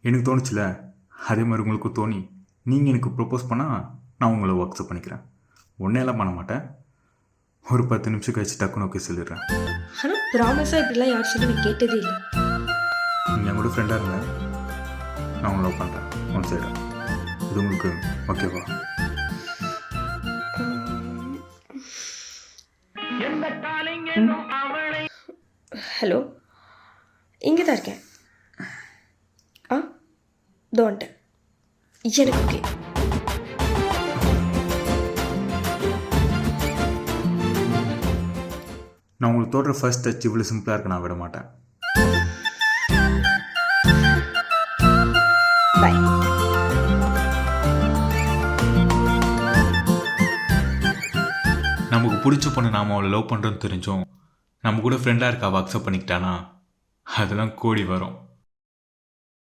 எனக்கு தோணுச்சுல, அதே மாதிரி உங்களுக்கு தோணி நீங்கள் எனக்கு ப்ரப்போஸ் பண்ணால் நான் உங்களை அக்செப்ட் பண்ணிக்கிறேன். ஒன்றே பண்ண மாட்டேன். ஒரு 10 நிமிஷம் கழிச்சு டக்குன்னு ஓகே சொல்லிடுறேன். ஆனால் ப்ராமிஸாக இப்படிலாம் யார் சொல்லி நான் கேட்டதே இல்லை. நீங்கள் என் கூட ஃப்ரெண்டாக இருங்க, நான் உங்களை லவ் பண்ணுறேன் ஒன் சைடாக. இது உங்களுக்கு ஓகேவா? ஹலோ, இங்கே தான் இருக்கேன். ஆ தோன்ட்டேன். எனக்கு ஓகே. நான் உங்களுக்கு தோன்ற ஃபர்ஸ்ட் டச் இவ்வளோ சிம்பிளாக இருக்க நான் விட மாட்டேன். பாய். நமக்கு பிடிச்ச பொண்ணு நாம் அவளை லவ் பண்ணுறோன்னு தெரிஞ்சோம் நம்ம கூட ஃப்ரெண்டாக இருக்க அவள் அக்செப்ட் பண்ணிக்கிட்டானா அதெல்லாம் கோடி வரும்.